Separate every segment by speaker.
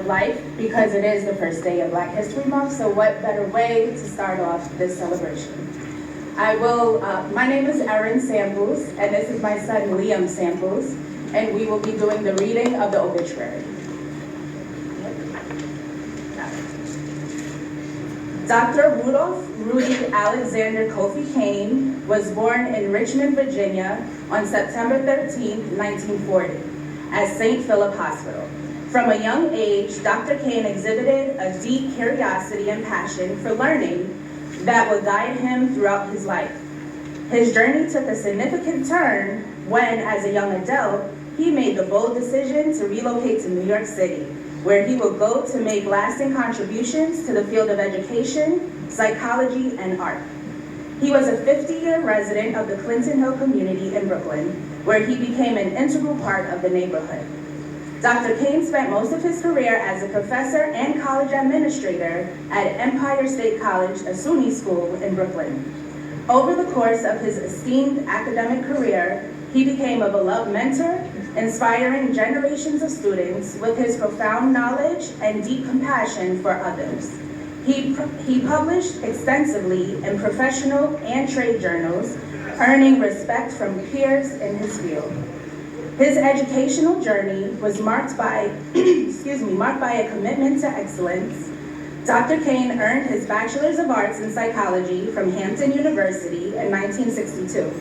Speaker 1: life because it is the first day of Black History Month, so what better way to start off this celebration? My name is Erin Samples, and this is my son Liam Samples, and we will be doing the reading of the obituary. Dr. Rudi Alexander Kofi Cain was born in Richmond, Virginia on September 13, 1940, at St. Philip Hospital. From a young age, Dr. Cain exhibited a deep curiosity and passion for learning that would guide him throughout his life. His journey took a significant turn when, as a young adult, he made the bold decision to relocate to New York City, where he would go to make lasting contributions to the field of education, psychology, and art. He was a 50-year resident of the Clinton Hill community in Brooklyn, where he became an integral part of the neighborhood. Dr. Cain spent most of his career as a professor and college administrator at Empire State College, a SUNY school in Brooklyn. Over the course of his esteemed academic career, he became a beloved mentor, inspiring generations of students with his profound knowledge and deep compassion for others. He published extensively in professional and trade journals, earning respect from peers in his field. His educational journey was marked by a commitment to excellence. Dr. Cain earned his Bachelor's of Arts in Psychology from Hampton University in 1962.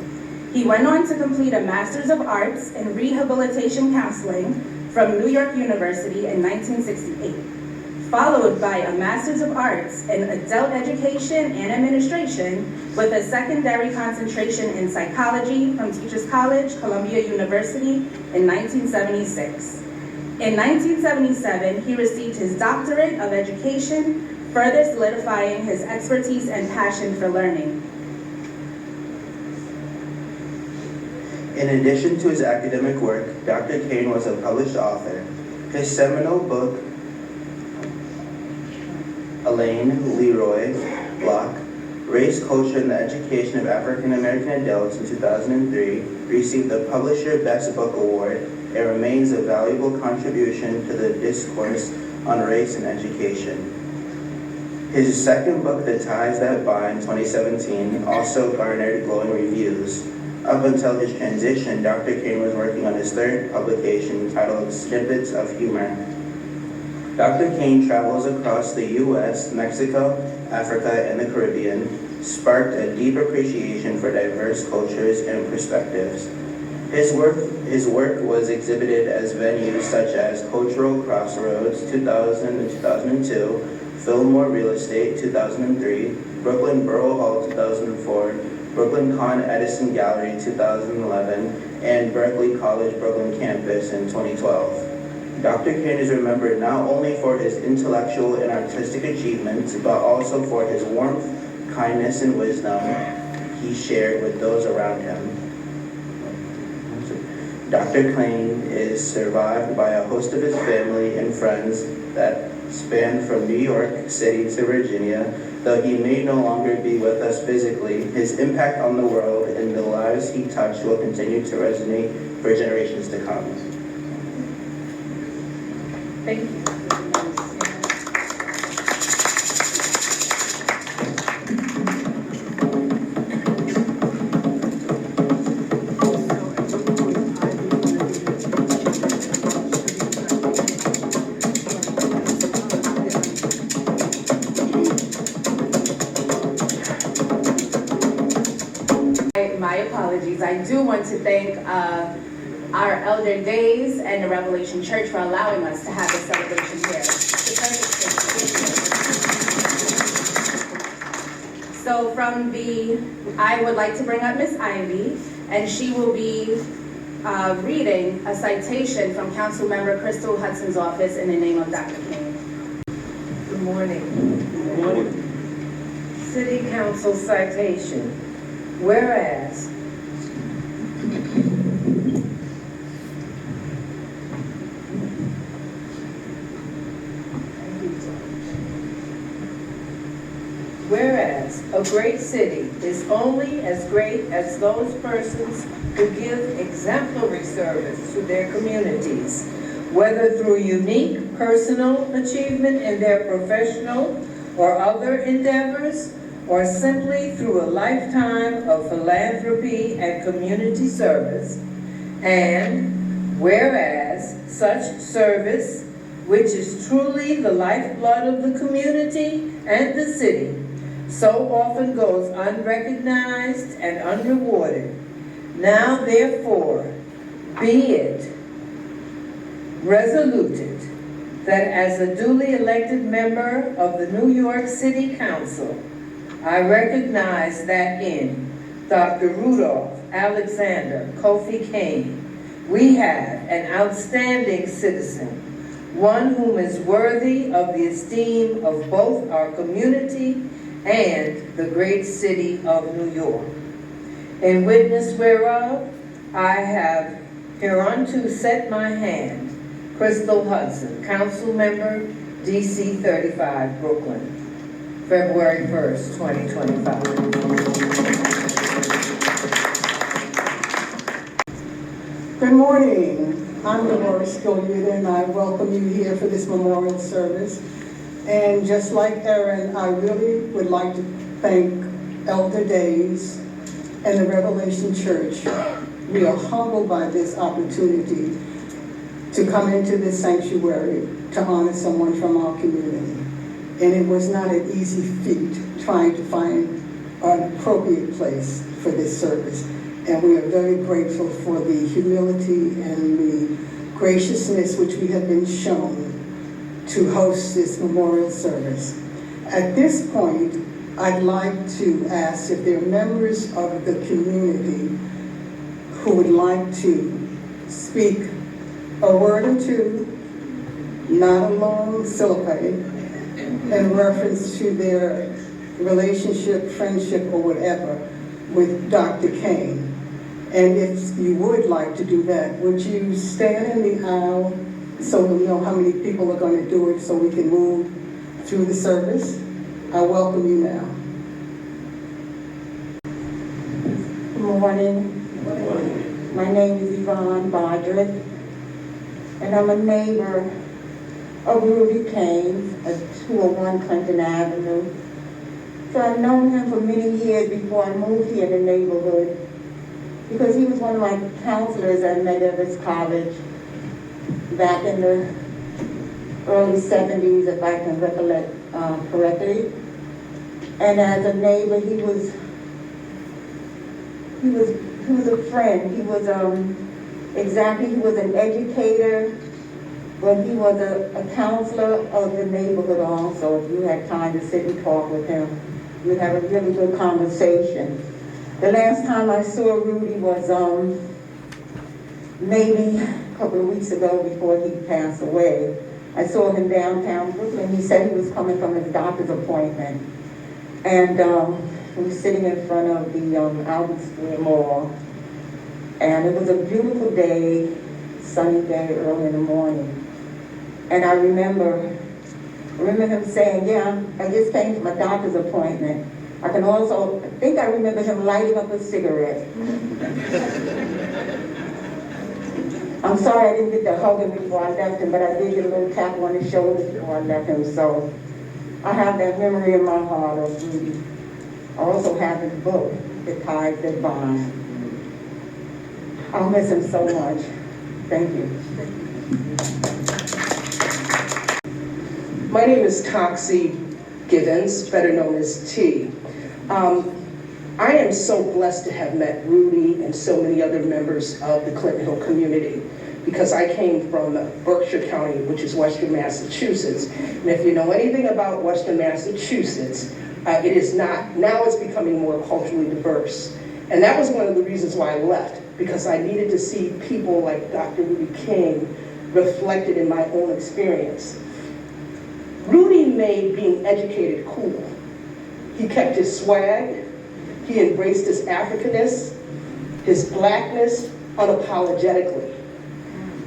Speaker 1: He went on to complete a Master's of Arts in Rehabilitation Counseling from New York University in 1968, followed by a Master's of Arts in Adult Education and Administration with a secondary concentration in Psychology from Teachers College, Columbia University in 1976. In 1977, he received his Doctorate of Education, further solidifying his expertise and passion for learning.
Speaker 2: In addition to his academic work, Dr. Cain was a published author. His seminal book, Elaine Leroy Block, Race, Culture, and the Education of African American Adults in 2003, received the Publisher Best Book Award and remains a valuable contribution to the discourse on race and education. His second book, The Ties That Bind, 2017, also garnered glowing reviews. Up until his transition, Dr. Cain was working on his third publication titled Snippets of Humor. Dr. Cain travels across the U.S., Mexico, Africa, and the Caribbean, sparked a deep appreciation for diverse cultures and perspectives. His work was exhibited as venues such as Cultural Crossroads, 2000 and 2002, Fillmore Real Estate, 2003, Brooklyn Borough Hall, 2004, Brooklyn Con Edison Gallery, 2011, and Berkeley College Brooklyn Campus in 2012. Dr. Cain is remembered not only for his intellectual and artistic achievements, but also for his warmth, kindness, and wisdom he shared with those around him. Dr. Cain is survived by a host of his family and friends that span from New York City to Virginia. Though he may no longer be with us physically, his impact on the world and the lives he touched will continue to resonate for generations to come.
Speaker 1: Thank you. My apologies. I do want to thank our Elder Days and the Revelation Church for allowing us to have this celebration here. So I would like to bring up Miss Ivy, and she will be reading a citation from Councilmember Crystal Hudson's office in the name of Dr. Cain.
Speaker 3: Good morning.
Speaker 2: Good morning.
Speaker 3: City Council citation. Whereas a great city is only as great as those persons who give exemplary service to their communities, whether through unique personal achievement in their professional or other endeavors, or simply through a lifetime of philanthropy and community service. And whereas such service, which is truly the lifeblood of the community and the city, so often goes unrecognized and unrewarded, now therefore be it resoluted that as a duly elected member of the New York City Council, I recognize that in Dr. Rudolph Alexander Kofi Cain, we have an outstanding citizen, one whom is worthy of the esteem of both our community and the great city of New York. In witness whereof, I have hereunto set my hand, Crystal Hudson, Council Member, DC 35, Brooklyn, February 1st, 2025.
Speaker 4: Good morning. I'm Dolores Gilliard, and I welcome you here for this memorial service. And just like Erin, I really would like to thank Elder Days and the Revelation Church. We are humbled by this opportunity to come into this sanctuary to honor someone from our community. And it was not an easy feat trying to find an appropriate place for this service. And we are very grateful for the humility and the graciousness which we have been shown to host this memorial service. At this point, I'd like to ask if there are members of the community who would like to speak a word or two, not a long syllabary, in reference to their relationship, friendship, or whatever with Dr. Cain. And if you would like to do that, would you stand in the aisle so we'll know how many people are going to do it so we can move through the service? I welcome you now.
Speaker 5: Good morning. Good morning. My name is Yvonne Bodrick, and I'm a neighbor of Rudi Cain at 201 Clinton Avenue. So I've known him for many years before I moved here in the neighborhood, because he was one of my counselors at Medevitz College back in the early 70s, if I can recollect correctly. And as a neighbor, he was a friend. He was he was an educator, but he was a counselor of the neighborhood also. If you had time to sit and talk with him, you'd have a really good conversation. The last time I saw Rudi was maybe a couple of weeks ago before he passed away. I saw him downtown Brooklyn. He said he was coming from his doctor's appointment. And he was sitting in front of the Albert Square Mall. And it was a beautiful day, sunny day, early in the morning. And I remember him saying, yeah, I just came from a doctor's appointment. I think I remember him lighting up a cigarette. I'm sorry I didn't get to hug him before I left him, but I did get a little tap on his shoulder before I left him, so I have that memory in my heart of Rudi. I also have his book, The Ties That Bind. I'll miss him so much. Thank you.
Speaker 6: My name is Toxie Givens, better known as T. I am so blessed to have met Rudi and so many other members of the Clinton Hill community, because I came from Berkshire County, which is Western Massachusetts. And if you know anything about Western Massachusetts, it is not, now it's becoming more culturally diverse. And that was one of the reasons why I left, because I needed to see people like Dr. Rudi Cain reflected in my own experience. Rudi made being educated cool. He kept his swag, he embraced his Africanness, his blackness unapologetically.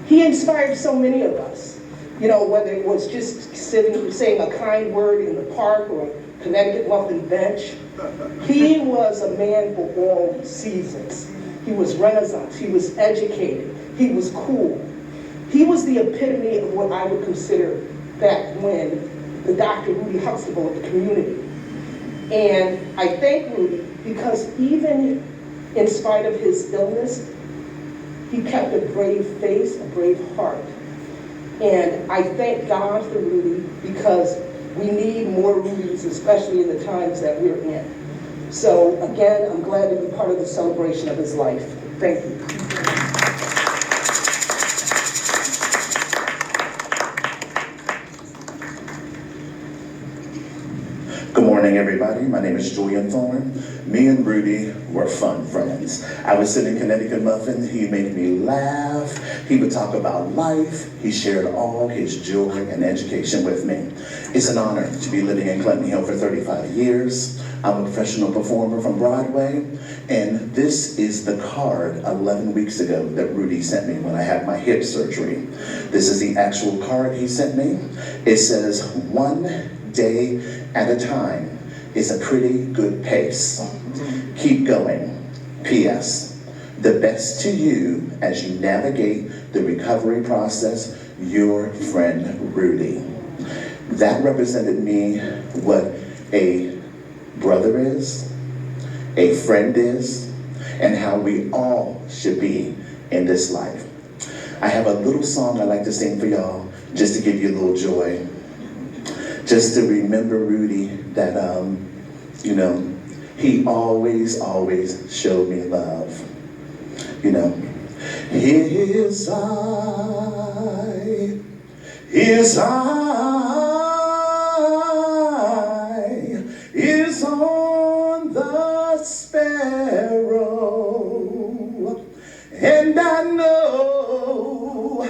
Speaker 6: He inspired so many of us, you know, whether it was just saying a kind word in the park or Connecticut muffin bench. He was a man for all seasons. He was Renaissance, he was educated, he was cool. He was the epitome of what I would consider back when the Dr. Rudi Huxtable of the community. And I thank Rudi because even in spite of his illness, he kept a brave face, a brave heart. And I thank God for Rudi because we need more Rudis, especially in the times that we're in. So again, I'm glad to be part of the celebration of his life. Thank you.
Speaker 7: Good morning, everybody. My name is Julian Thorne. Me and Rudi were fun friends. I would sit in Connecticut Muffin. He'd make me laugh. He would talk about life. He shared all his joy and education with me. It's an honor to be living in Clinton Hill for 35 years. I'm a professional performer from Broadway, and this is the card 11 weeks ago that Rudi sent me when I had my hip surgery. This is the actual card he sent me. It says, "One day at a time is a pretty good pace. Keep going. P.S. The best to you as you navigate the recovery process, your friend Rudi." That represented me what a brother is, a friend is, and how we all should be in this life. I have a little song I like to sing for y'all, just to give you a little joy. Just to remember Rudi, that, you know, he always showed me love. You know, his eye is on the sparrow, and I know,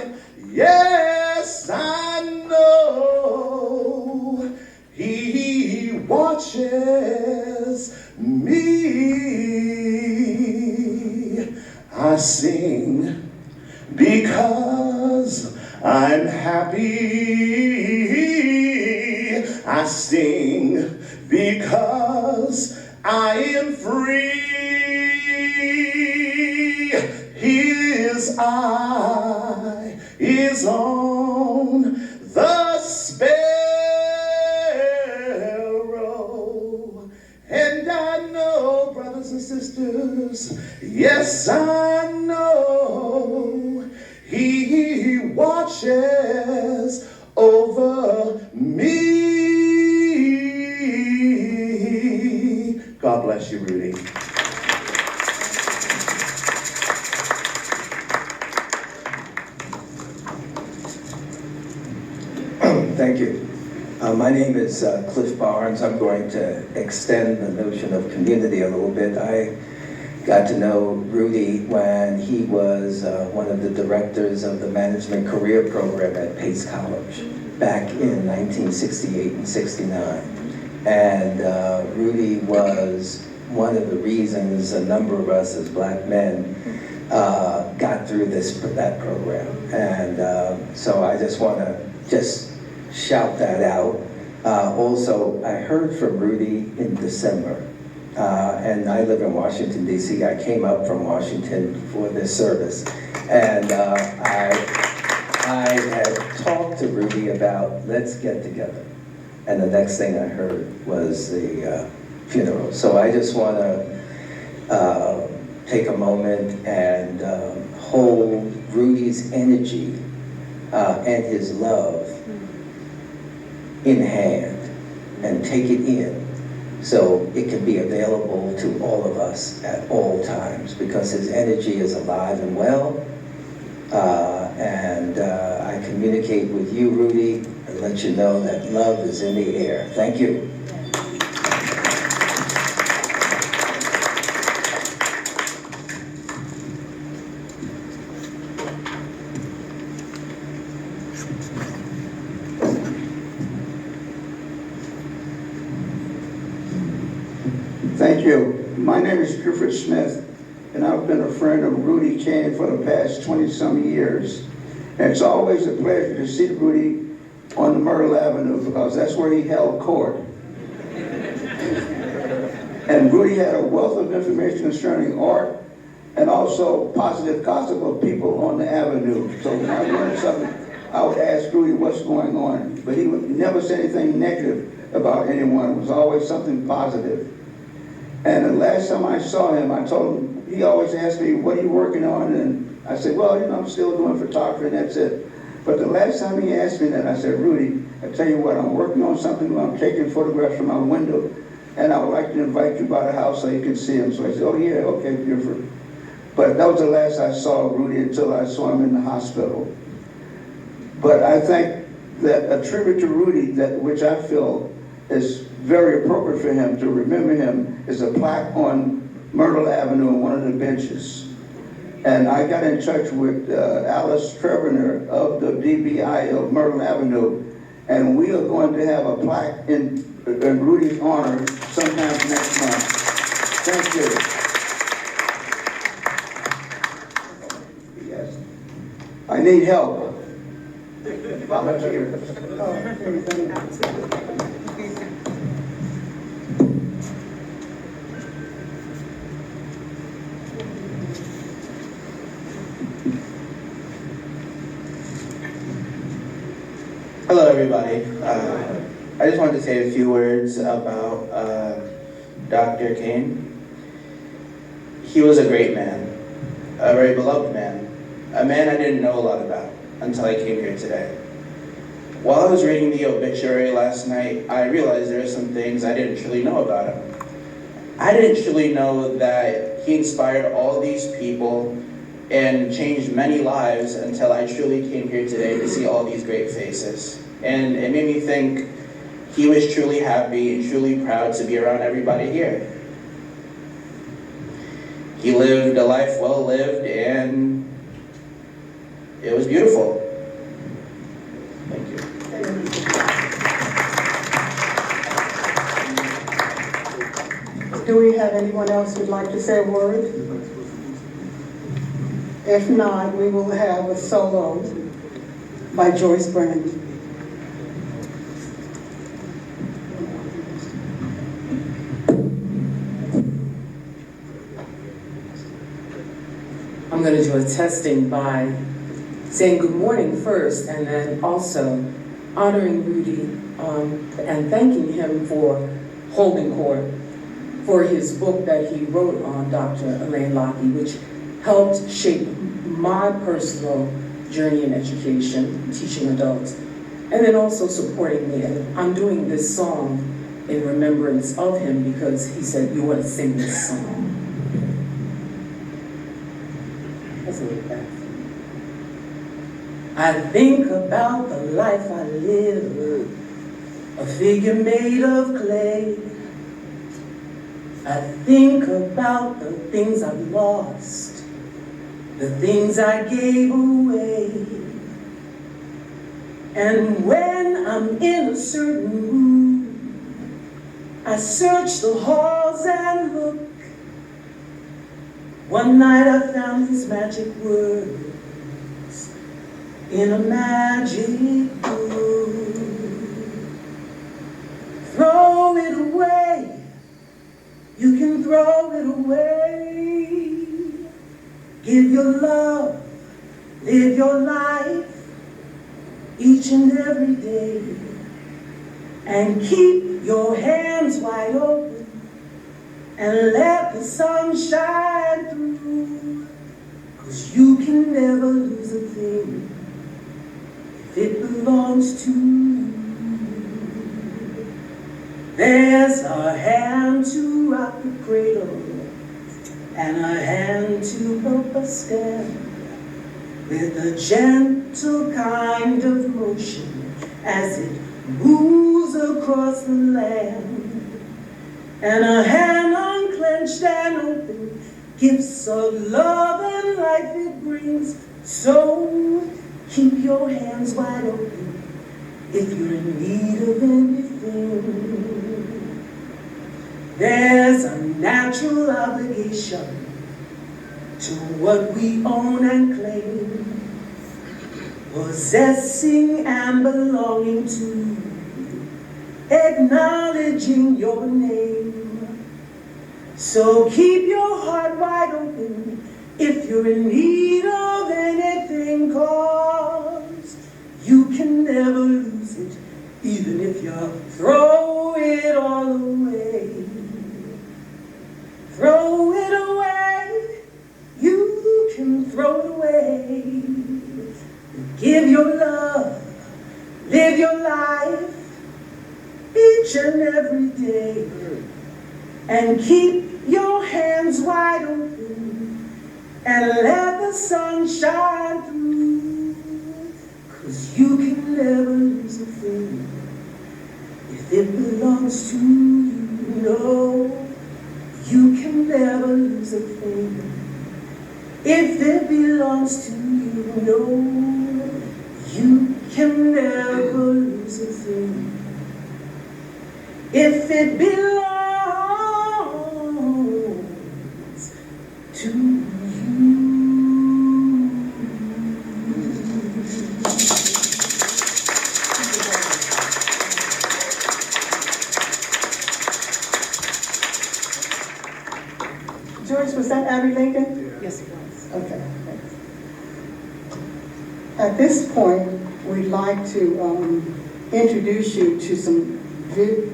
Speaker 7: yes, I know, he watches me. I sing because I'm happy. I sing because I am free. His eye is on the sparrow, and I know, brothers and sisters, yes, I know, he watches over me. God bless you, Rudi.
Speaker 8: Thank you. My name is Cliff Barnes. I'm going to extend the notion of community a little bit. I got to know Rudi when he was one of the directors of the Management Career Program at Pace College back in 1968 and 69. And Rudi was one of the reasons a number of us as black men got through that program. And so I just want to shout that out. Also, I heard from Rudi in December, and I live in Washington, D.C. I came up from Washington for this service, and I had talked to Rudi about, let's get together. And the next thing I heard was the funeral. So I just want to take a moment and hold Rudi's energy and his love in hand and take it in so it can be available to all of us at all times, because his energy is alive and well. And I communicate with you, Rudi, and let you know that love is in the air. Thank you.
Speaker 9: Thank you. My name is Clifford Smith, and I've been a friend of Rudi Cain for the past 20-some years. And it's always a pleasure to see Rudi on the Myrtle Avenue, because that's where he held court. And Rudi had a wealth of information concerning art and also positive gossip of people on the avenue. So when I learned something, I would ask Rudy what's going on, but he would never say anything negative about anyone. It was always something positive. And the last time I saw him, I told him, he always asked me, what are you working on? And I said, well, I'm still doing photography, and that's it. But the last time he asked me that, I said, Rudy, I tell you what, I'm working on something where I'm taking photographs from my window, and I would like to invite you by the house so you can see them. So I said, oh yeah, okay, beautiful. But that was the last I saw Rudy until I saw him in the hospital. But I think that a tribute to Rudy, which I feel is very appropriate for him, to remember him, is a plaque on Myrtle Avenue on one of the benches. And I got in touch with Alice Trevener of the DBI of Myrtle Avenue, and we are going to have a plaque in Rudy's honor sometime next month. Thank you. Yes. I need help. Volunteers.
Speaker 2: Hello, everybody. I just wanted to say a few words about Dr. Cain. He was a great man, a very beloved man, a man I didn't know a lot about until I came here today. While I was reading the obituary last night, I realized there are some things I didn't truly know about him. I didn't truly know that he inspired all these people and changed many lives until I truly came here today to see all these great faces. And it made me think he was truly happy and truly proud to be around everybody here. He lived a life well lived, and it was beautiful. Thank you.
Speaker 4: Do we have anyone else who'd like to say a word? If not, we will have a solo by Joyce Brandy.
Speaker 3: I'm going to do a testing by saying good morning first, and then also honoring Rudi and thanking him for holding court for his book that he wrote on Dr. Elaine Lockheed, which helped shape my personal journey in education, teaching adults, and then also supporting me. And I'm doing this song in remembrance of him because he said, you want to sing this song. I think about the life I live, a figure made of clay. I think about the things I've lost, the things I gave away. And when I'm in a certain mood, I search the halls and look. One night I found these magic words in a magic book. Throw it away, you can throw it away. Give your love, live your life each and every day. And keep your hands wide open and let the sun shine through. 'Cause you can never lose a thing if it belongs to you. There's a hand to rock the cradle and a hand to help us stand with a gentle kind of motion as it moves across the land. And a hand unclenched and open, gifts of love and life it brings. So keep your hands wide open if you're in need of anything. There's a natural obligation to what we own and claim, possessing and belonging to, acknowledging your name. So keep your heart wide open
Speaker 10: If you're in need of anything, cause you can never lose it, even if you throw it all away. Throw it away, you can throw it away. Give your love, live your life, each and every day, and keep your hands wide open and let the sun shine through, 'cause you can never lose a thing if it belongs to you. No, you can never lose a thing if it belongs to you. No, you can never lose a thing if it belongs to you.
Speaker 4: George, was that Abby Lincoln?
Speaker 10: Yes, it was.
Speaker 4: Okay, thanks. At this point, we'd like to introduce you to some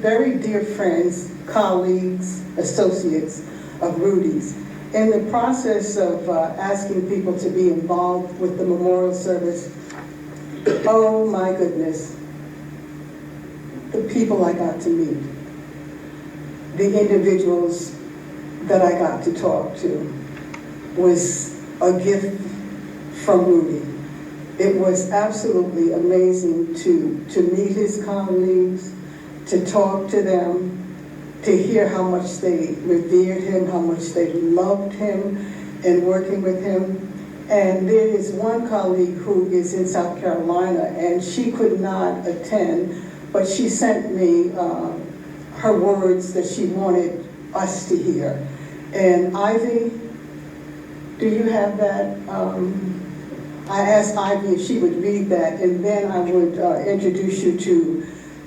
Speaker 4: very dear friends, colleagues, associates of Rudy's. In the process of asking people to be involved with the memorial service, oh my goodness, the people I got to meet, the individuals that I got to talk to was a gift from Rudy. It was absolutely amazing to meet his colleagues, to talk to them, to hear how much they revered him, how much they loved him and working with him. And there is one colleague who is in South Carolina, and she could not attend, but she sent me her words that she wanted us to hear. And Ivy, do you have that? I asked Ivy if she would read that, and then I would introduce you to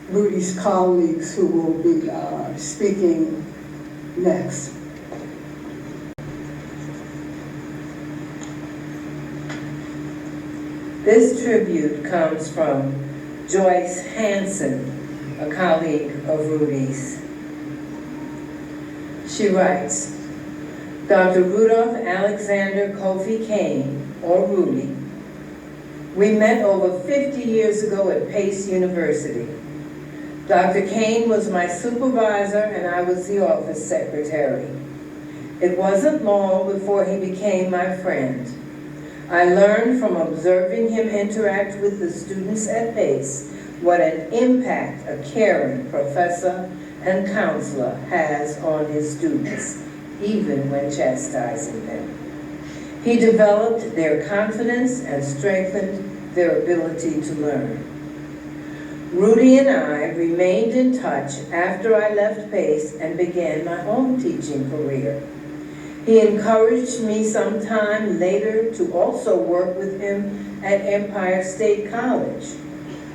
Speaker 4: Rudy's colleagues who will be speaking next.
Speaker 3: This tribute comes from Joyce Hanson, a colleague of Rudy's. She writes, Dr. Rudolph Alexander Kofi Cain, or Rudy, we met over 50 years ago at Pace University. Dr. Cain was my supervisor and I was the office secretary. It wasn't long before he became my friend. I learned from observing him interact with the students at Pace what an impact a caring professor and counselor has on his students, even when chastising them. He developed their confidence and strengthened their ability to learn. Rudy and I remained in touch after I left Pace and began my own teaching career. He encouraged me sometime later to also work with him at Empire State College.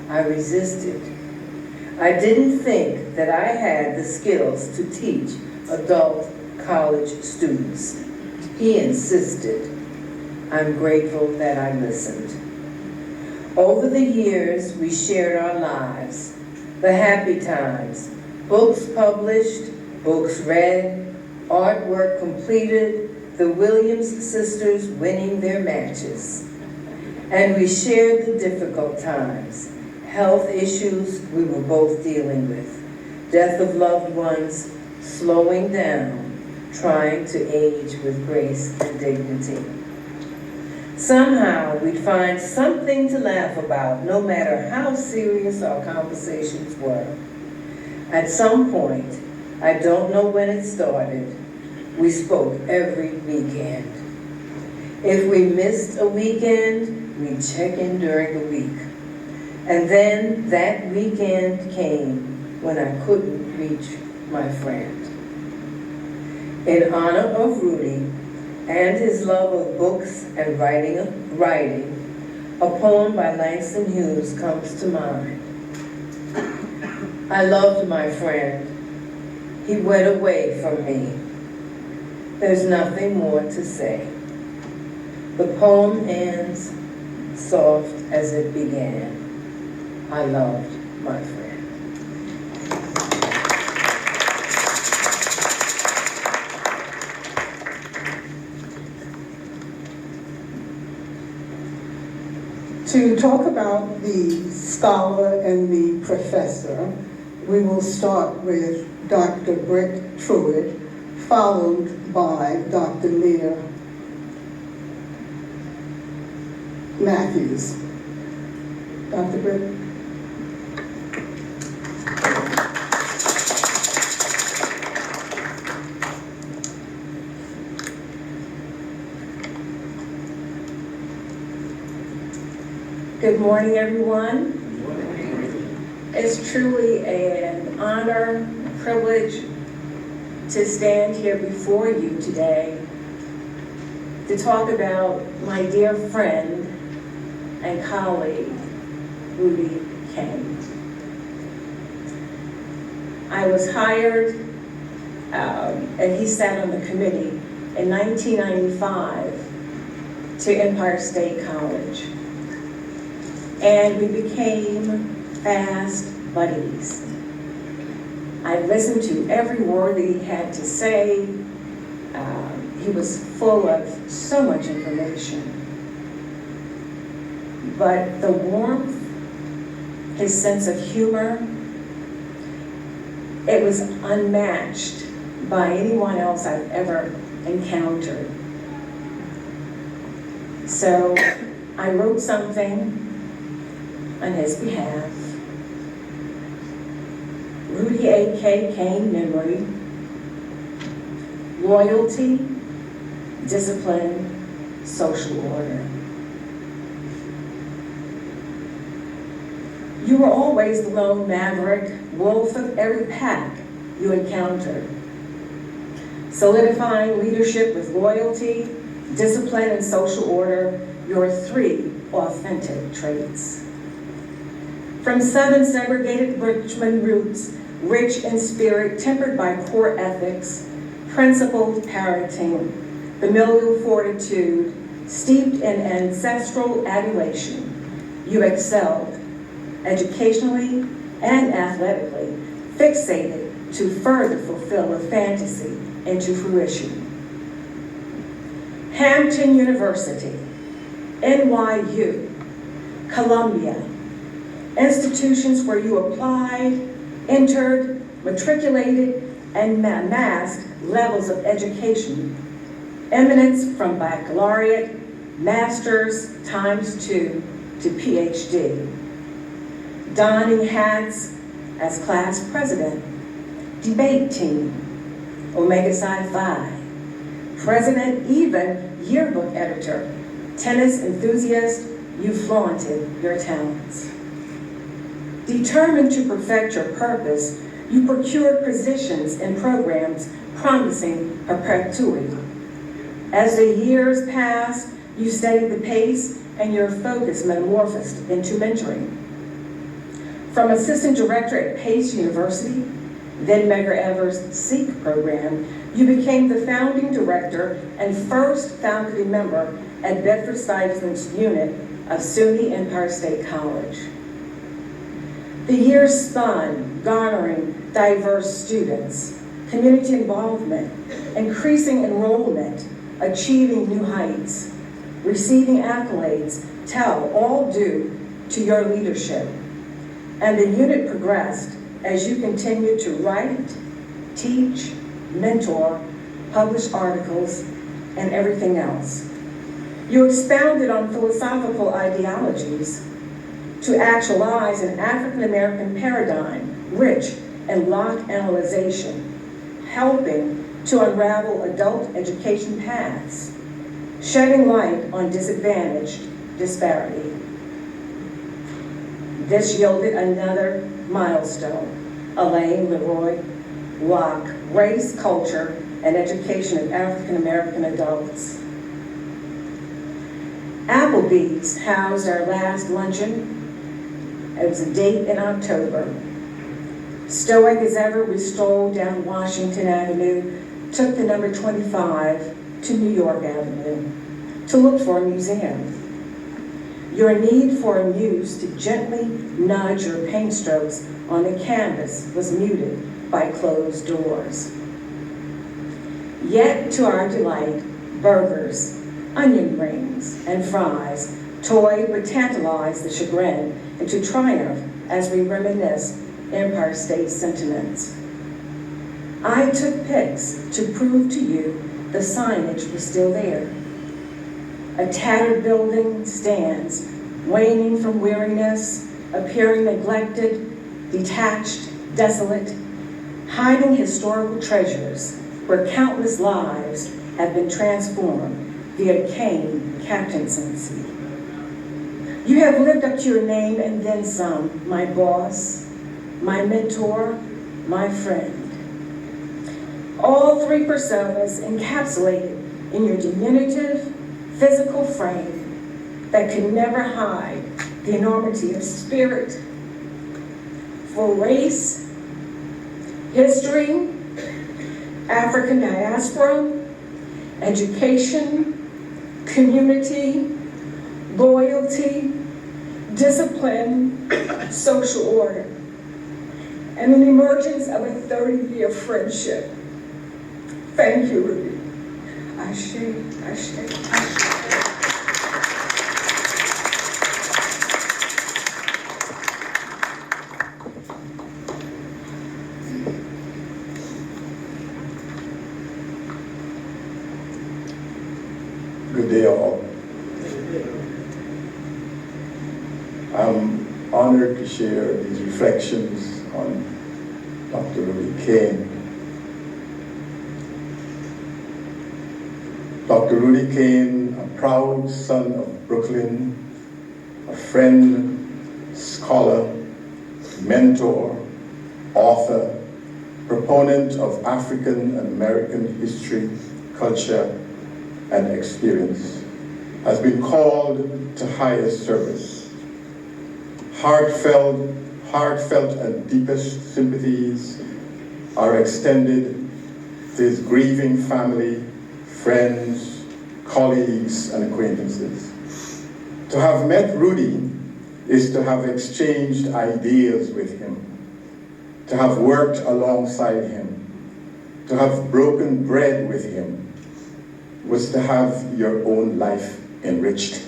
Speaker 3: I resisted. I didn't think that I had the skills to teach adult college students. He insisted. I'm grateful that I listened. Over the years, we shared our lives, the happy times, books published, books read, artwork completed, the Williams sisters winning their matches. And we shared the difficult times, health issues we were both dealing with, death of loved ones, slowing down, trying to age with grace and dignity. Somehow we'd find something to laugh about, no matter how serious our conversations were. At some point, I don't know when it started, we spoke every weekend. If we missed a weekend, we'd check in during the week. And then that weekend came when I couldn't reach my friend. In honor of Rudy and his love of books and writing, a poem by Langston Hughes comes to mind. I loved my friend. He went away from me. There's nothing more to say. The poem ends soft as it began. I loved my friend.
Speaker 4: To talk about the scholar and the professor, we will start with Dr. Britt Truitt, followed by Dr. Leah Matthews. Dr. Britt.
Speaker 11: Good morning, everyone. It's truly an honor, privilege to stand here before you today to talk about my dear friend and colleague, Rudi Cain. I was hired, and he sat on the committee in 1995 to Empire State College. And we became fast buddies. I listened to every word that he had to say. He was full of so much information. But the warmth, his sense of humor, it was unmatched by anyone else I've ever encountered. So I wrote something on his behalf. Rudi A.K. Cain memory, loyalty, discipline, social order. You were always the lone maverick, wolf of every pack you encountered, solidifying leadership with loyalty, discipline, and social order, your three authentic traits. From Southern segregated Richmond roots, rich in spirit, tempered by core ethics, principled parenting, familial fortitude, steeped in ancestral adulation, you excelled educationally and athletically, fixated to further fulfill a fantasy into fruition. Hampton University, NYU, Columbia, institutions where you applied, entered, matriculated, and amassed levels of education, eminence from baccalaureate, master's ×2 to PhD. Donning hats as class president, debate team, Omega Psi Phi, president, even yearbook editor, tennis enthusiast, you flaunted your talents. Determined to perfect your purpose, you procured positions in programs promising perpetuity. As the years passed, you steadied the pace and your focus metamorphosed into mentoring. From assistant director at Pace University, then Medgar Evers SEEK program, you became the founding director and first faculty member at Bedford-Stuyvesant's unit of SUNY Empire State College. The years spun, garnering diverse students, community involvement, increasing enrollment, achieving new heights, receiving accolades, all due to your leadership. And the unit progressed as you continued to write, teach, mentor, publish articles, and everything else. You expounded on philosophical ideologies to actualize an African American paradigm rich in Locke analyzation, helping to unravel adult education paths, shedding light on disadvantaged disparity. This yielded another milestone, Elaine Leroy Locke, Race, Culture, and Education of African American Adults. Applebee's housed our last luncheon. It was a date in October. Stoic as ever, we strolled down Washington Avenue, took the number 25 to New York Avenue. to look for a museum. Your need for a muse to gently nudge your paint strokes on the canvas was muted by closed doors. Yet, to our delight, burgers, onion rings, and fries toy but tantalize the chagrin into triumph as we reminisce Empire State sentiments. I took pics to prove to you the signage was still there. A tattered building stands, waning from weariness, appearing neglected, detached, desolate, hiding historical treasures where countless lives have been transformed via Cain captaincy. You have lived up to your name and then some, my boss, my mentor, my friend. All three personas encapsulated in your diminutive physical frame that could never hide the enormity of spirit. For race, history, African diaspora, education, community, loyalty, discipline, social order, and an emergence of a 30-year friendship. Thank you, Rudi. Ashe, ashe, ashe.
Speaker 12: Good day, all. I'm honored to share these reflections on Dr. Rudi Cain. Dr. Rudi Cain, a proud son of Brooklyn, a friend, scholar, mentor, author, proponent of African and American history, culture, and experience, has been called to highest service. Heartfelt and deepest sympathies are extended to his grieving family, friends, colleagues, and acquaintances. To have met Rudi is to have exchanged ideas with him, to have worked alongside him, to have broken bread with him, was to have your own life enriched.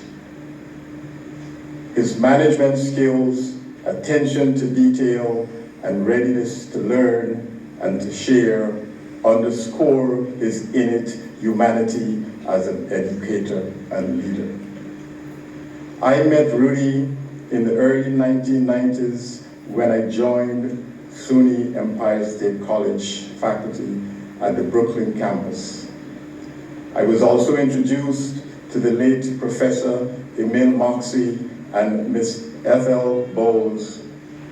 Speaker 12: His management skills, attention to detail, and readiness to learn and to share underscore his innate humanity as an educator and leader. I met Rudi in the early 1990s when I joined SUNY Empire State College faculty at the Brooklyn campus. I was also introduced to the late Professor Emil Moxie and Miss Ethel Bowles,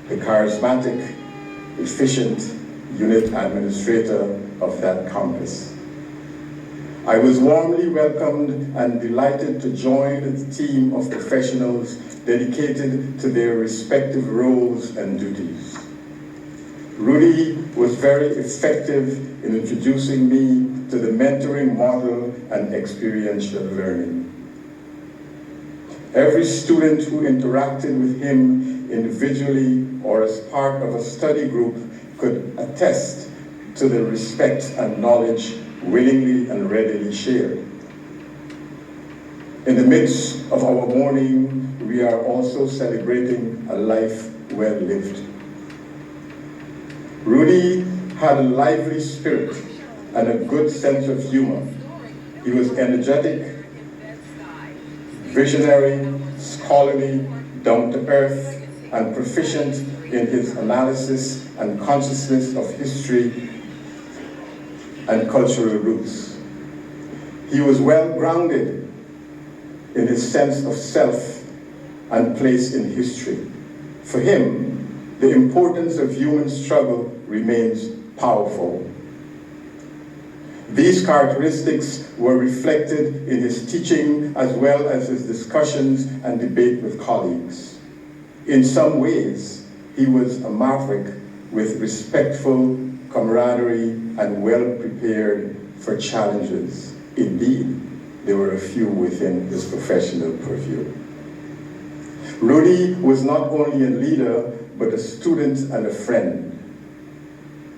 Speaker 12: the charismatic, efficient unit administrator of that campus. I was warmly welcomed and delighted to join the team of professionals dedicated to their respective roles and duties. Rudi was very effective in introducing me to the mentoring model and experiential learning. Every student who interacted with him individually or as part of a study group could attest to the respect and knowledge willingly and readily shared. In the midst of our mourning, we are also celebrating a life well lived. Rudi had a lively spirit and a good sense of humor. He was energetic, visionary, scholarly, down to earth, and proficient in his analysis and consciousness of history and cultural roots. He was well grounded in his sense of self and place in history. For him, the importance of human struggle remains powerful. These characteristics were reflected in his teaching as well as his discussions and debate with colleagues. In some ways, he was a maverick with respectful camaraderie and well prepared for challenges. Indeed, there were a few within his professional purview. Rudy was not only a leader, but a student and a friend.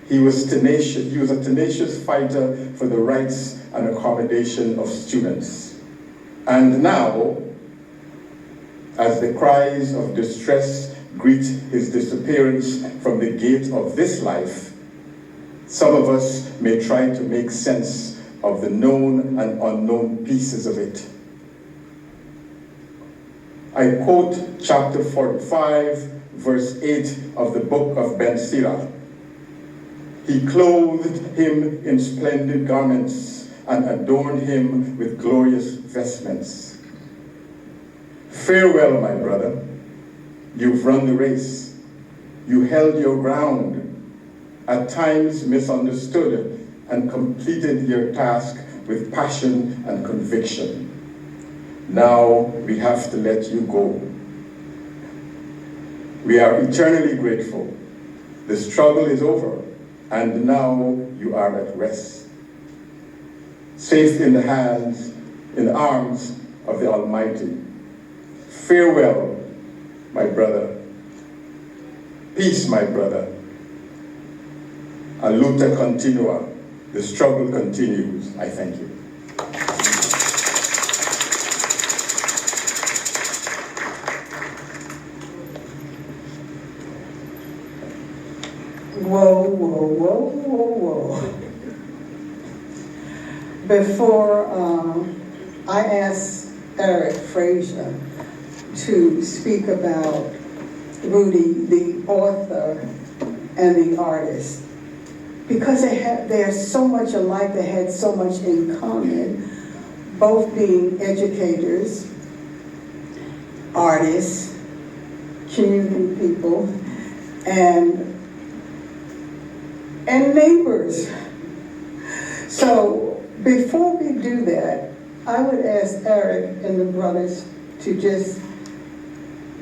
Speaker 12: He was tenacious. He was a tenacious fighter for the rights and accommodation of students. And now, as the cries of distress greet his disappearance from the gate of this life, some of us may try to make sense of the known and unknown pieces of it. I quote chapter 45, verse 8 of the book of Ben Sirach. He clothed him in splendid garments and adorned him with glorious vestments. Farewell, my brother. You've run the race. You held your ground, at times misunderstood, and completed your task with passion and conviction. Now we have to let you go. We are eternally grateful. The struggle is over, and now you are at rest, safe in the arms of the Almighty. Farewell, my brother. Peace, my brother. A luta continua. The struggle continues. I thank you.
Speaker 4: Whoa, whoa, whoa, whoa, whoa. Before I ask Eric Frazier to speak about Rudy, the author and the artist, because they're so much alike, they had so much in common, both being educators, artists, community people, and neighbors. So before we do that, I would ask Eric and the brothers to just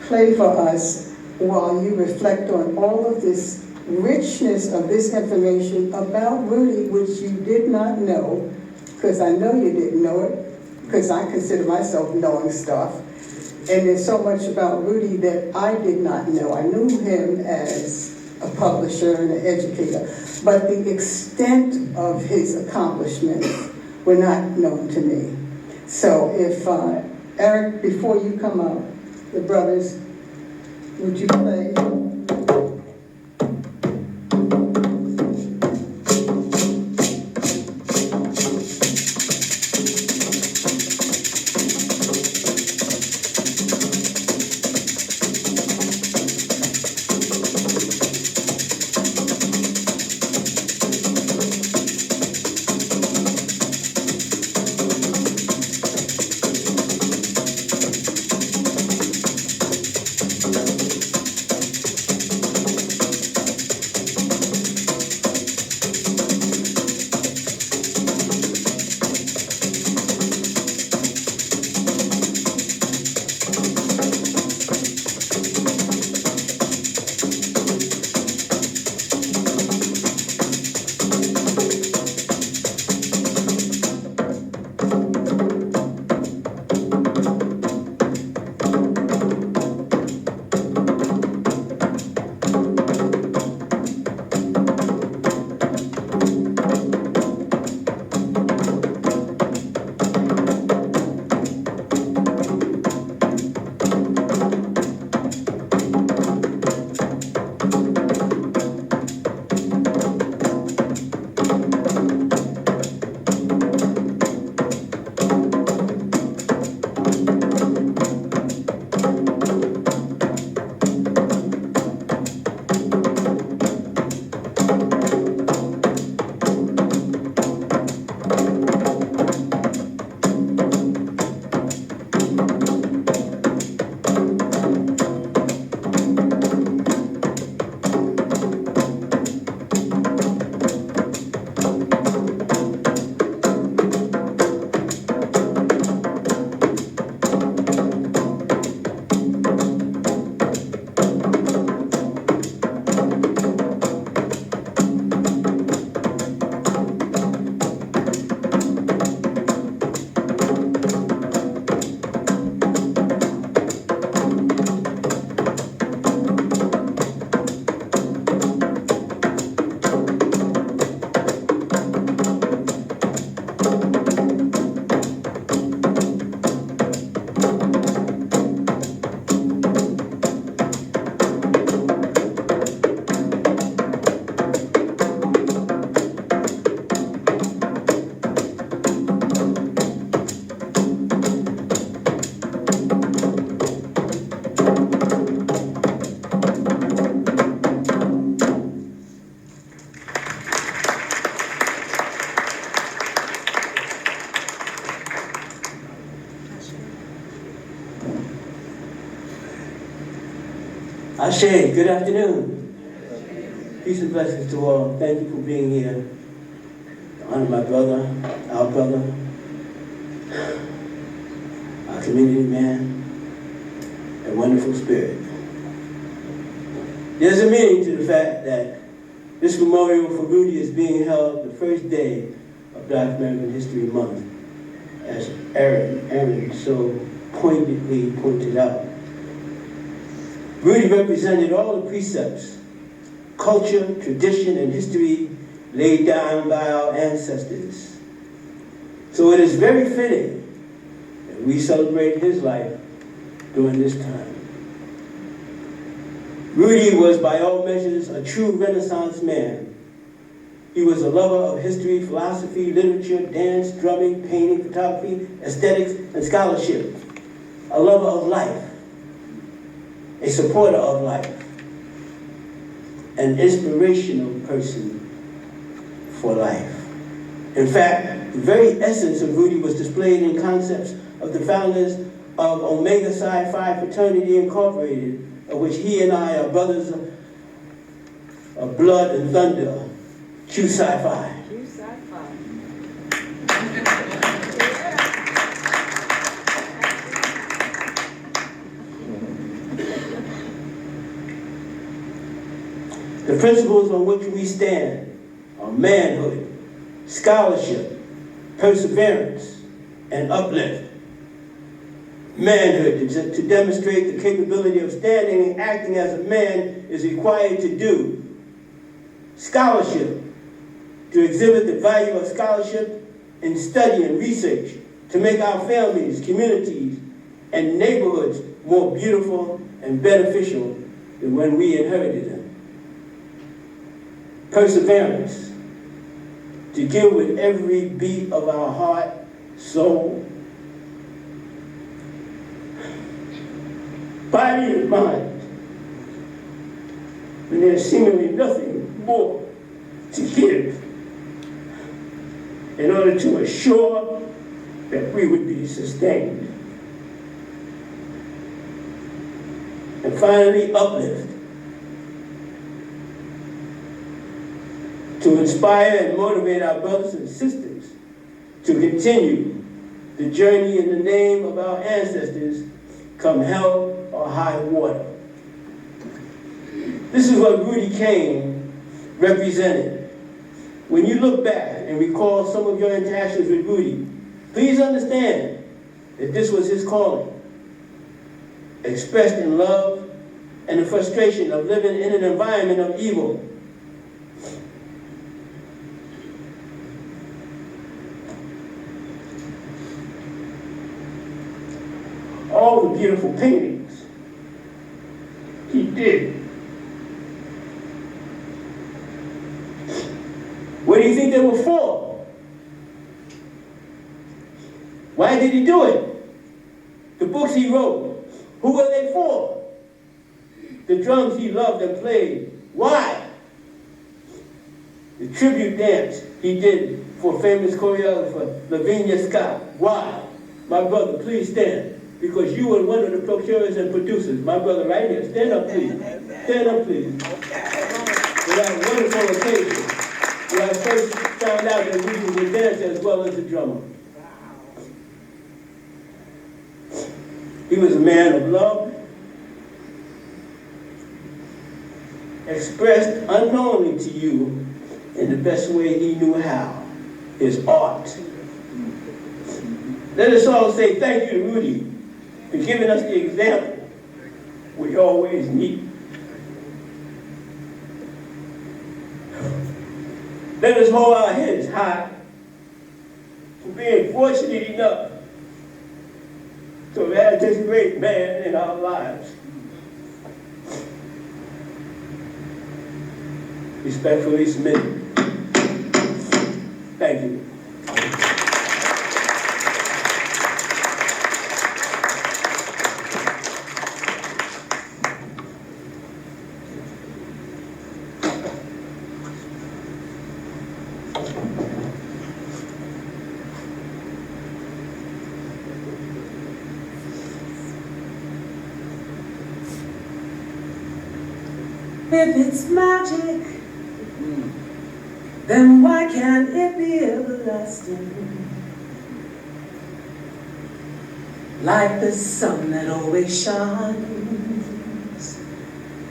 Speaker 4: play for us while you reflect on all of this richness of this information about Rudy, which you did not know, because I know you didn't know it, because I consider myself knowing stuff. And there's so much about Rudy that I did not know. I knew him as a publisher and an educator, but the extent of his accomplishments were not known to me. So if, Eric, before you come up, the brothers, would you play?
Speaker 13: Ashe, good afternoon. Peace and blessings to all. Thank you for being here. To honor my brother, our brother, our community man, a wonderful spirit. There's a meaning to the fact that this memorial for Rudi is being held the first day of Black American History Month, as Aaron so pointedly pointed out. Rudi represented all the precepts, culture, tradition, and history laid down by our ancestors. So it is very fitting that we celebrate his life during this time. Rudi was by all measures a true Renaissance man. He was a lover of history, philosophy, literature, dance, drumming, painting, photography, aesthetics, and scholarship. A lover of life, a supporter of life, an inspirational person for life. In fact, the very essence of Rudi was displayed in concepts of the founders of Omega Psi Phi Fraternity Incorporated, of which he and I are brothers of blood and thunder, Q Psi Phi.
Speaker 11: Q Psi Phi.
Speaker 13: The principles on which we stand are manhood, scholarship, perseverance, and uplift. Manhood, to demonstrate the capability of standing and acting as a man is required to do. Scholarship, to exhibit the value of scholarship in study and research, to make our families, communities, and neighborhoods more beautiful and beneficial than when we inherited them. Perseverance, to give with every beat of our heart, soul, body and mind, when there's seemingly nothing more to give, in order to assure that we would be sustained. And finally, uplift, to inspire and motivate our brothers and sisters to continue the journey in the name of our ancestors, come hell or high water. This is what Rudi Cain represented. When you look back and recall some of your interactions with Rudi, please understand that this was his calling, expressed in love and the frustration of living in an environment of evil. All the beautiful paintings he did. What do you think they were for? Why did he do it? The books he wrote, who were they for? The drums he loved and played, why? The tribute dance he did for famous choreographer Lavinia Scott, why? My brother, please stand. Because you were one of the procurers and producers. My brother right here, stand up please. Stand up please. For that wonderful occasion, when I first found out that Rudi was a dancer as well as a drummer. He was a man of love, expressed unknowingly to you in the best way he knew how, his art. Let us all say thank you to Rudi for giving us the example we always need. Let us hold our heads high for being fortunate enough to have had this great man in our lives. Respectfully submitted. Thank you.
Speaker 10: If it's magic, then why can't it be everlasting? Like the sun that always shines,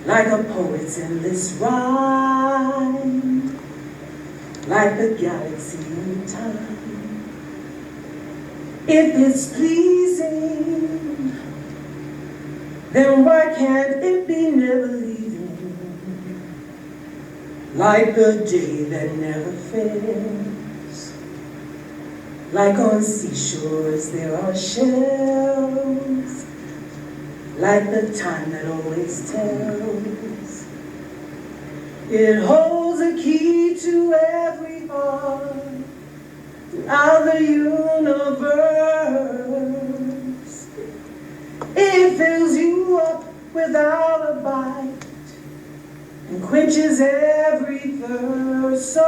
Speaker 10: like a poet's endless rhyme, like the galaxy in time. If it's pleasing, then why can't it be never leaving? Like the day that never fails, like on seashores there are shells, like the time that always tells. It holds a key to every heart throughout the universe. It fills you up without a bite and quenches every thirst. So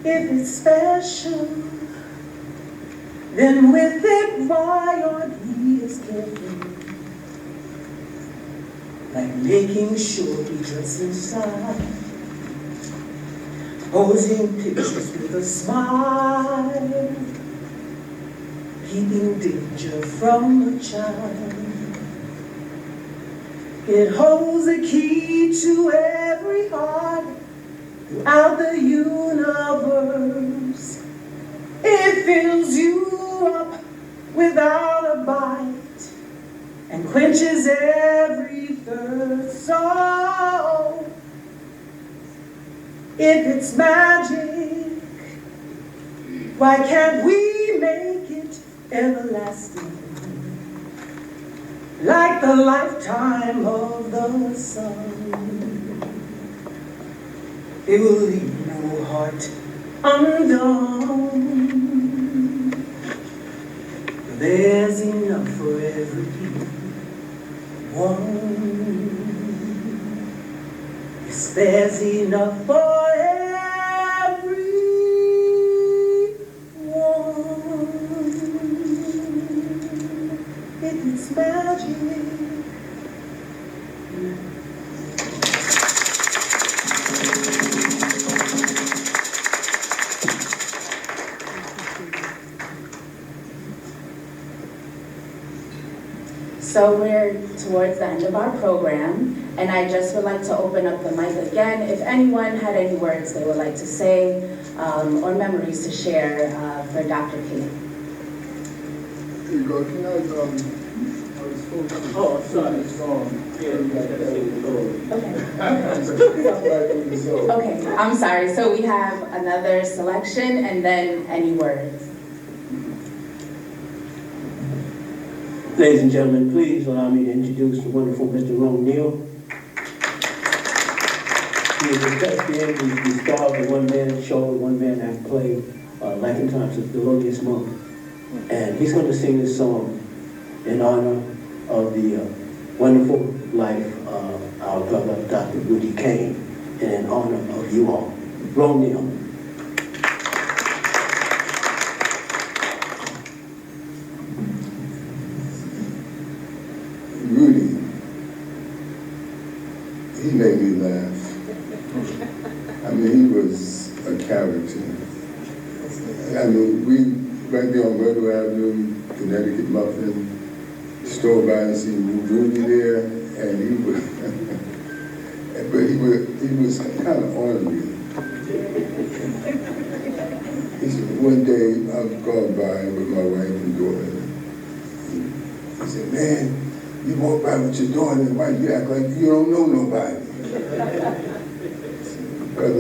Speaker 10: if it's special, then with it, why aren't we as careful? Like making sure we dress inside, posing pictures with a smile, keeping danger from a child. It holds a key to every heart throughout the universe. It fills you up without a bite and quenches every thirst. So if it's magic, why can't we make it everlasting? Like the lifetime of the sun, it will leave no heart undone. There's enough for everyone. Yes, there's enough for everyone. If it's magic.
Speaker 1: So we're towards the end of our program, and I just would like to open up the mic again. If anyone had any words they would like to say or memories to share for Dr. Cain.
Speaker 12: Oh, sorry.
Speaker 1: Okay, I'm sorry. So we have another selection and then any words.
Speaker 13: Ladies and gentlemen, please allow me to introduce the wonderful Mr. Ron Neal. He is a thespian. He starred in one-man show, one-man act play, Life and Times of Thelonious Monk. And he's going to sing this song in honor of the wonderful life of our brother, Dr. Rudi Cain, and in honor of you all. Ron Neal.
Speaker 12: Rudi, he made me laugh. I mean, he was a character. I mean, we right there on Myrtle Avenue, Connecticut Muffin, stroll by and see Rudi there, and he was, but he was kind of ornery. He said, one day I was going by with my wife and daughter. He said, man, you walk by with your daughter and wife, you act like you don't know nobody. Because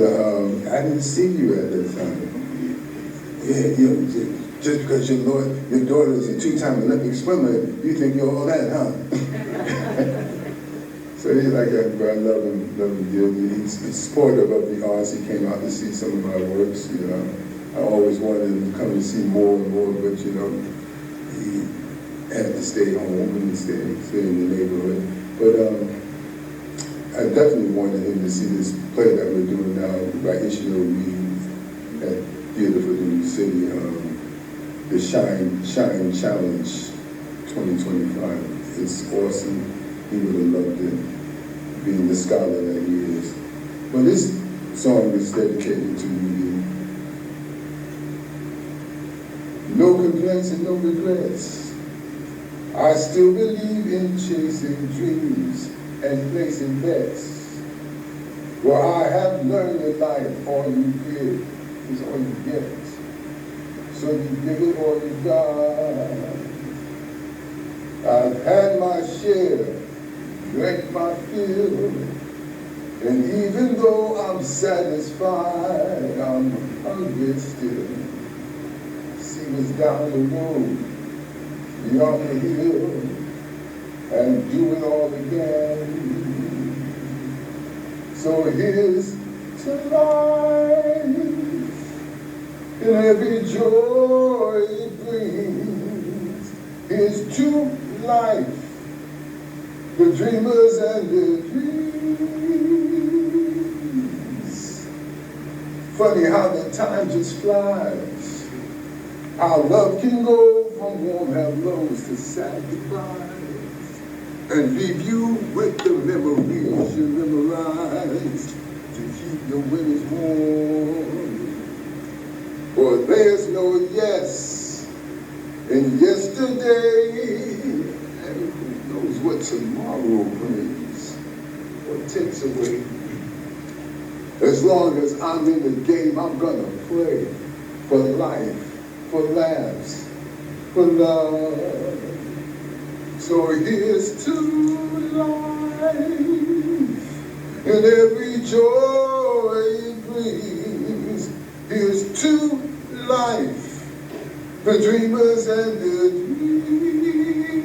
Speaker 12: I didn't see you at that time. Yeah, you know, just because your daughter is a two-time Olympic swimmer, you think you're all that, huh? So he's like that, but I love him dearly. He's supportive of the arts. He came out to see some of my works, you know. I always wanted him to come and see more and more, but you know, he had to stay home and stay in the neighborhood. But I definitely wanted him to see this play that we're doing now by Ishmael Reed at Theater for the New City, the Shine Challenge 2025. It's awesome. He would have loved it, being the scholar that he is. But this song is dedicated to you. No complaints and no regrets. I still believe in chasing dreams and placing bets. Well, I have learned in life all you give is all you get. So you give it all you got. I've had my share, drank my fill, and even though I'm satisfied, I'm hungry still. See what's down the road, beyond the hill, and do it all again. So here's to life, and every joy it brings. Here's to life, the dreamers and their dreams. Funny how the time just flies. How love can go from warm hellos to sad goodbyes, and leave you with the memories you memorized to keep your winters warm. For there's no yes in yesterday, and who knows what tomorrow brings or takes away. As long as I'm in the game, I'm gonna play for life, for laughs, for love. So here's to life, and every joy it brings. Here's to life, the dreamers and their dreams.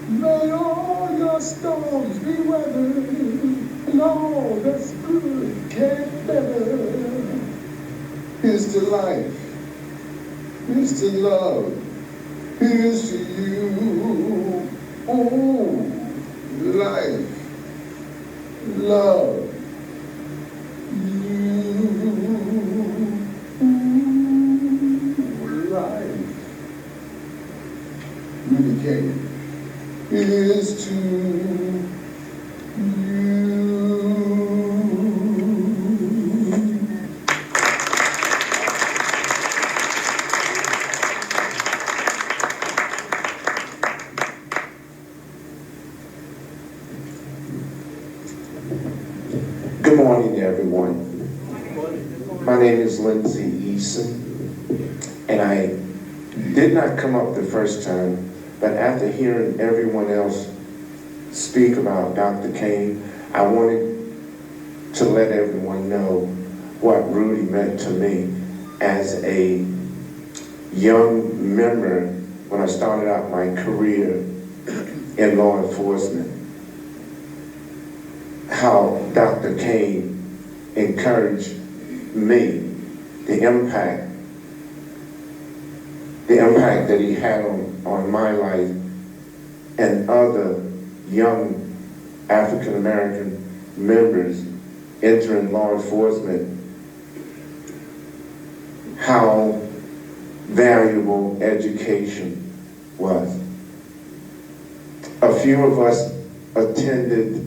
Speaker 12: May all your storms be weathered, and all that's good get better. Here's to life, here's to love, here's to you. Oh, life, love, Rudi Cain, is to you.
Speaker 14: Good morning, everyone. My name is Lindsay Eason, and I did not come up the first time, but after hearing everyone else speak about Dr. Cain, I wanted to let everyone know what Rudi meant to me as a young member when I started out my career in law enforcement. How Dr. Cain encouraged me, the impact that he had on my life and other young African American members entering law enforcement, how valuable education was. A few of us attended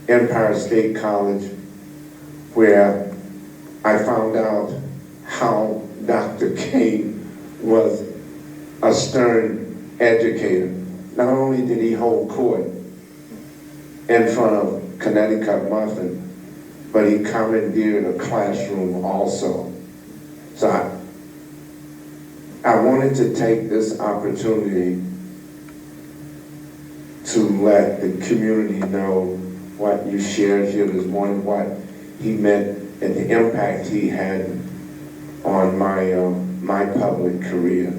Speaker 14: Empire State College, where I found out how Dr. Cain was a stern educator. Not only did he hold court in front of Connecticut Muffin, but he commandeered a classroom also. So I wanted to take this opportunity to let the community know what you shared here this morning, what he meant and the impact he had on my public career.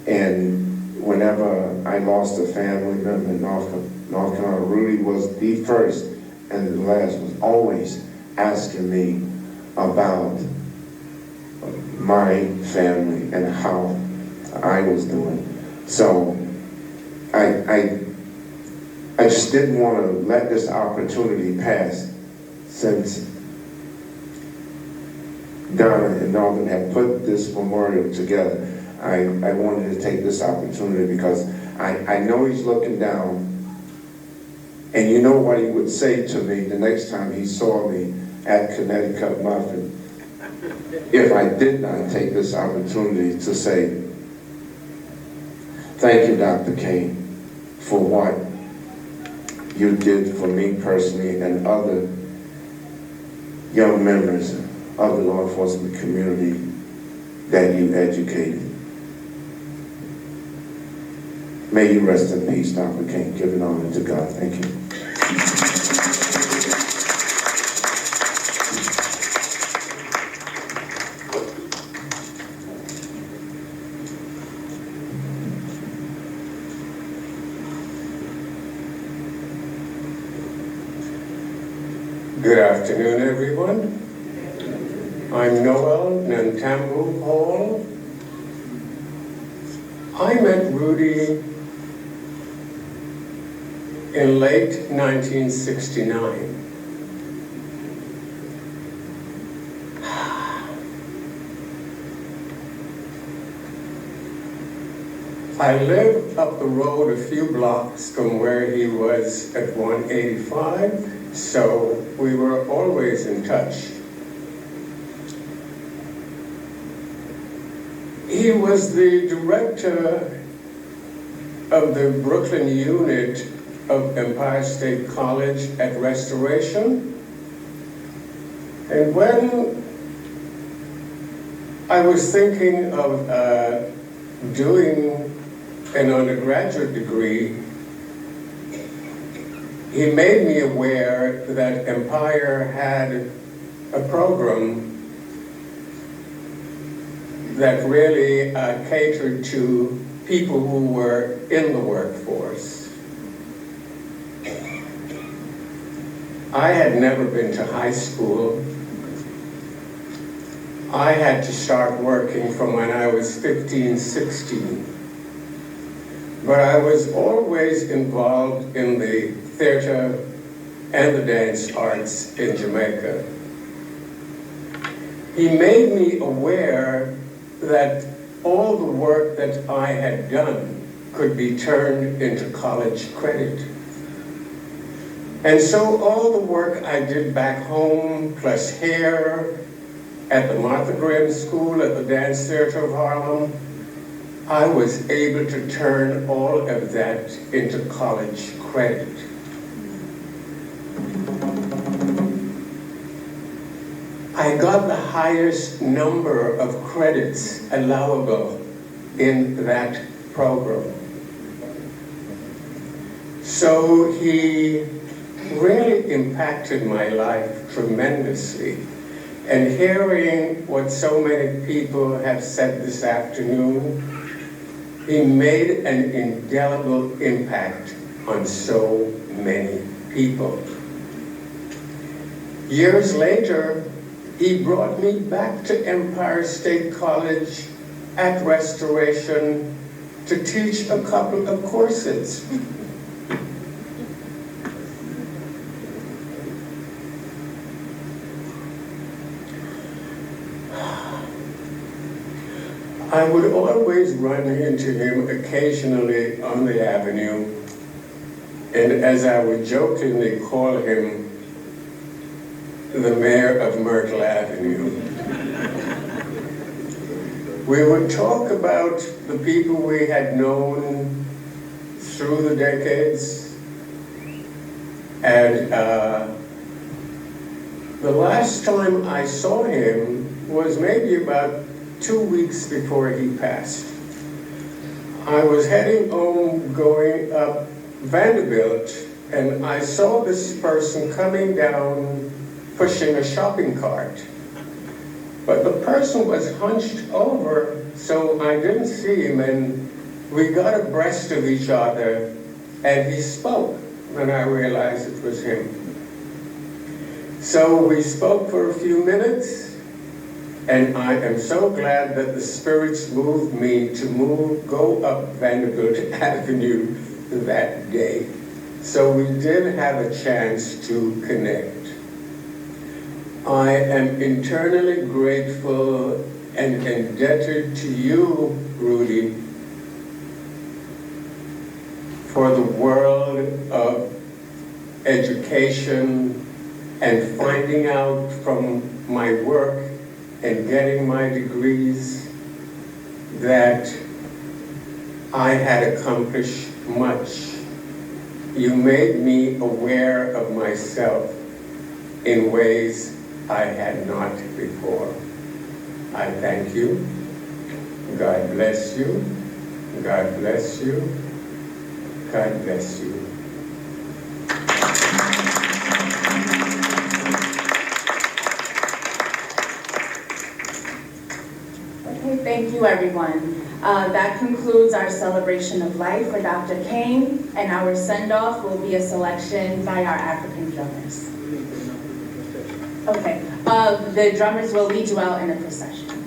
Speaker 14: And whenever I lost a family member in North Carolina, Rudi was the first and the last, was always asking me about my family and how I was doing. So I just didn't want to let this opportunity pass, since Donna and Norman had put this memorial together. I wanted to take this opportunity because I know he's looking down. And you know what he would say to me the next time he saw me at Connecticut Muffin, if I did not take this opportunity to say, thank you, Dr. Cain, for what you did for me personally and other young members of the law enforcement community that you educated. May you rest in peace, Dr. Cain. Give it honor to God. Thank you.
Speaker 15: Good afternoon, everyone. I'm Noel Nantambu Hall. I met Rudi in late 1969. I live up the road a few blocks from where he was at 185, so we were always in touch. He was the director of the Brooklyn unit of Empire State College at Restoration. And when I was thinking of doing an undergraduate degree, he made me aware that Empire had a program that really catered to people who were in the workforce. I had never been to high school. I had to start working from when I was 15, 16. But I was always involved in the theater and the dance arts in Jamaica. He made me aware that all the work that I had done could be turned into college credit. And so all the work I did back home, plus here at the Martha Graham School at the Dance Theater of Harlem, I was able to turn all of that into college credit. I got the highest number of credits allowable in that program. So he really impacted my life tremendously. And hearing what so many people have said this afternoon, he made an indelible impact on so many people. Years later, he brought me back to Empire State College at Restoration to teach a couple of courses. I would always run into him occasionally on the avenue, and as I would jokingly call him the mayor of Myrtle Avenue, we would talk about the people we had known through the decades, and the last time I saw him was maybe about 2 weeks before he passed. I was heading home going up Vanderbilt, and I saw this person coming down pushing a shopping cart. But the person was hunched over, so I didn't see him, and we got abreast of each other, and he spoke, and I realized it was him. So we spoke for a few minutes, and I am so glad that the spirits moved me to go up Vanderbilt Avenue that day. So we did have a chance to connect. I am eternally grateful and indebted to you, Rudi, for the world of education and finding out from my work and getting my degrees that I had accomplished much. You made me aware of myself in ways I had not before. I thank you. God bless you. God bless you. God bless you.
Speaker 1: Okay, thank you, everyone. That concludes our celebration of life for Dr. Cain, and our send-off will be a selection by our African drummers. Okay, the drummers will lead you out in a procession.